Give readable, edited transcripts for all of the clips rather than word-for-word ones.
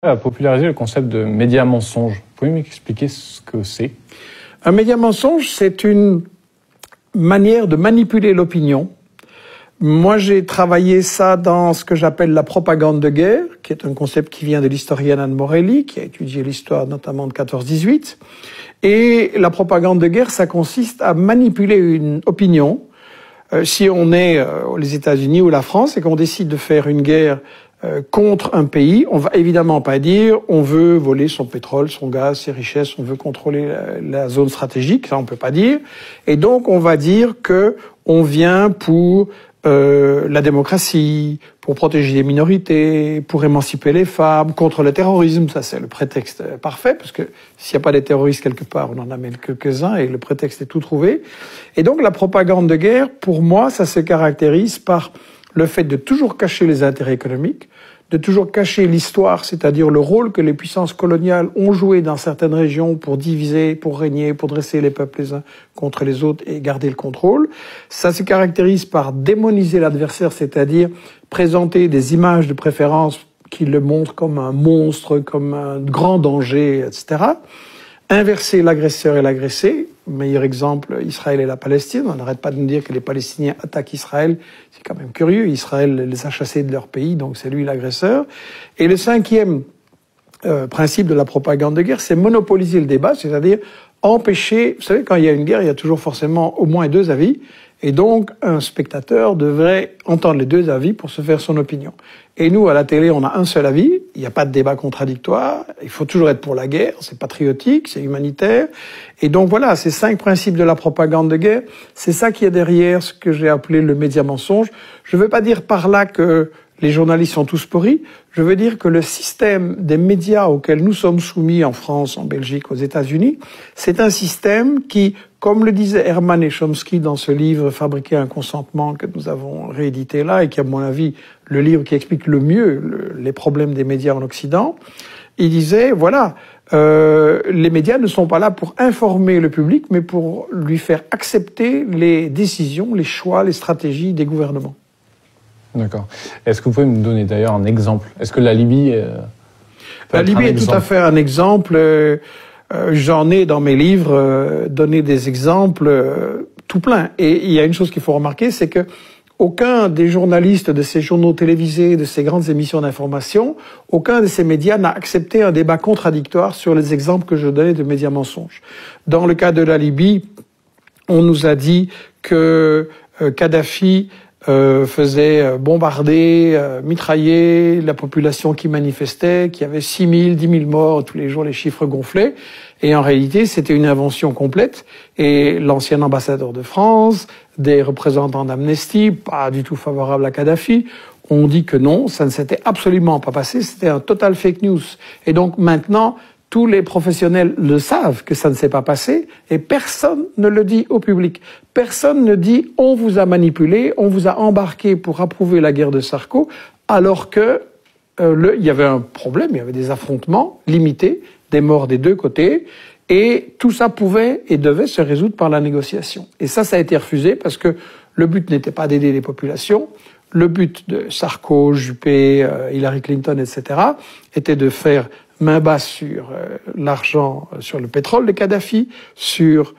A popularisé le concept de média mensonge. Vous pouvez m'expliquer ce que c'est? Un média mensonge, c'est une manière de manipuler l'opinion. Moi, j'ai travaillé ça dans ce que j'appelle la propagande de guerre, qui est un concept qui vient de l'historienne Anne Morelli, qui a étudié l'histoire notamment de 14-18. Et la propagande de guerre, ça consiste à manipuler une opinion. Si on est les États-Unis ou la France et qu'on décide de faire une guerre contre un pays, on va évidemment pas dire on veut voler son pétrole, son gaz, ses richesses, on veut contrôler la zone stratégique, ça on peut pas dire. Et donc on va dire que on vient pour la démocratie, pour protéger les minorités, pour émanciper les femmes, contre le terrorisme. Ça, c'est le prétexte parfait, parce que s'il n'y a pas des terroristes quelque part, on en amène quelques-uns et le prétexte est tout trouvé. Et donc, la propagande de guerre, pour moi, ça se caractérise par le fait de toujours cacher les intérêts économiques, de toujours cacher l'histoire, c'est-à-dire le rôle que les puissances coloniales ont joué dans certaines régions pour diviser, pour régner, pour dresser les peuples les uns contre les autres et garder le contrôle. Ça se caractérise par démoniser l'adversaire, c'est-à-dire présenter des images de préférence qui le montrent comme un monstre, comme un grand danger, etc. Inverser l'agresseur et l'agressé. Meilleur exemple, Israël et la Palestine. On n'arrête pas de nous dire que les Palestiniens attaquent Israël. C'est quand même curieux. Israël les a chassés de leur pays, donc c'est lui l'agresseur. Et le cinquième principe de la propagande de guerre, c'est monopoliser le débat, c'est-à-dire empêcher... Vous savez, quand il y a une guerre, il y a toujours forcément au moins deux avis. Et donc, un spectateur devrait entendre les deux avis pour se faire son opinion. Et nous, à la télé, on a un seul avis. Il n'y a pas de débat contradictoire. Il faut toujours être pour la guerre. C'est patriotique, c'est humanitaire. Et donc voilà, ces 5 principes de la propagande de guerre, c'est ça qui est derrière ce que j'ai appelé le média mensonge. Je ne veux pas dire par là que les journalistes sont tous pourris. Je veux dire que le système des médias auquel nous sommes soumis en France, en Belgique, aux États-Unis, c'est un système qui, comme le disaient Herman et Chomsky dans ce livre « Fabriquer un consentement » que nous avons réédité là et qui, à mon avis, le livre qui explique le mieux les problèmes des médias en Occident, il disait, voilà, les médias ne sont pas là pour informer le public, mais pour lui faire accepter les décisions, les choix, les stratégies des gouvernements. D'accord. Est-ce que vous pouvez me donner d'ailleurs un exemple? Est-ce que la Libye... La Libye est tout à fait un exemple. J'en ai dans mes livres donné des exemples tout plein. Et il y a une chose qu'il faut remarquer, c'est que aucun des journalistes de ces journaux télévisés, de ces grandes émissions d'information, aucun de ces médias n'a accepté un débat contradictoire sur les exemples que je donnais de médias mensonges. Dans le cas de la Libye, on nous a dit que Kadhafi faisait bombarder, mitrailler la population qui manifestait, qu'il y avait 6 000, 10 000 morts, tous les jours les chiffres gonflaient. Et en réalité, c'était une invention complète. Et l'ancien ambassadeur de France, des représentants d'Amnesty, pas du tout favorables à Kadhafi, ont dit que non, ça ne s'était absolument pas passé, c'était un total fake news. Et donc maintenant, tous les professionnels le savent que ça ne s'est pas passé et personne ne le dit au public. Personne ne dit on vous a manipulé, on vous a embarqué pour approuver la guerre de Sarko, alors que il y avait un problème, il y avait des affrontements limités, des morts des deux côtés, et tout ça pouvait et devait se résoudre par la négociation. Et ça a été refusé parce que le but n'était pas d'aider les populations. Le but de Sarko, Juppé, Hillary Clinton, etc., était de faire main basse sur l'argent, sur le pétrole de Kadhafi, sur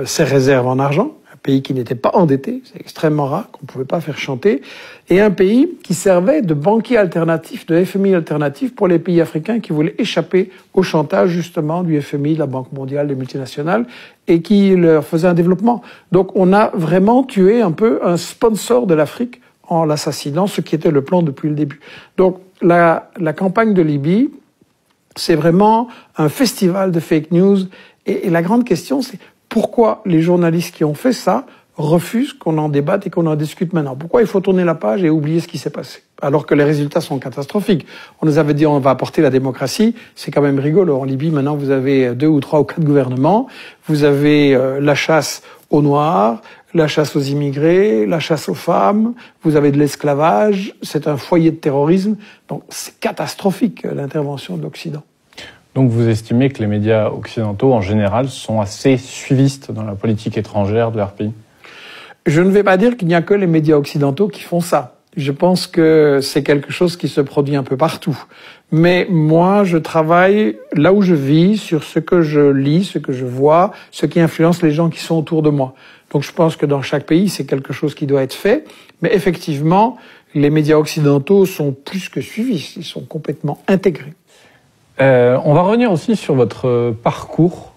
ses réserves en argent, un pays qui n'était pas endetté, c'est extrêmement rare, qu'on ne pouvait pas faire chanter, et un pays qui servait de banquier alternatif, de FMI alternatif pour les pays africains qui voulaient échapper au chantage justement du FMI, de la Banque mondiale, des multinationales, et qui leur faisait un développement. Donc on a vraiment tué un peu un sponsor de l'Afrique en l'assassinant, ce qui était le plan depuis le début. Donc la campagne de Libye, c'est vraiment un festival de fake news. Et la grande question, c'est pourquoi les journalistes qui ont fait ça refusent qu'on en débatte et qu'on en discute maintenant? Pourquoi il faut tourner la page et oublier ce qui s'est passé? Alors que les résultats sont catastrophiques. On nous avait dit on va apporter la démocratie. C'est quand même rigolo. En Libye, maintenant, vous avez 2 ou 3 ou 4 gouvernements. Vous avez la chasse aux Noirs, la chasse aux immigrés, la chasse aux femmes, vous avez de l'esclavage, c'est un foyer de terrorisme. Donc c'est catastrophique l'intervention de l'Occident. Donc vous estimez que les médias occidentaux en général sont assez suivistes dans la politique étrangère de leur pays? Je ne vais pas dire qu'il n'y a que les médias occidentaux qui font ça. Je pense que c'est quelque chose qui se produit un peu partout. Mais moi, je travaille là où je vis, sur ce que je lis, ce que je vois, ce qui influence les gens qui sont autour de moi. Donc je pense que dans chaque pays, c'est quelque chose qui doit être fait. Mais effectivement, les médias occidentaux sont plus que suivis, ils sont complètement intégrés. On va revenir aussi sur votre parcours.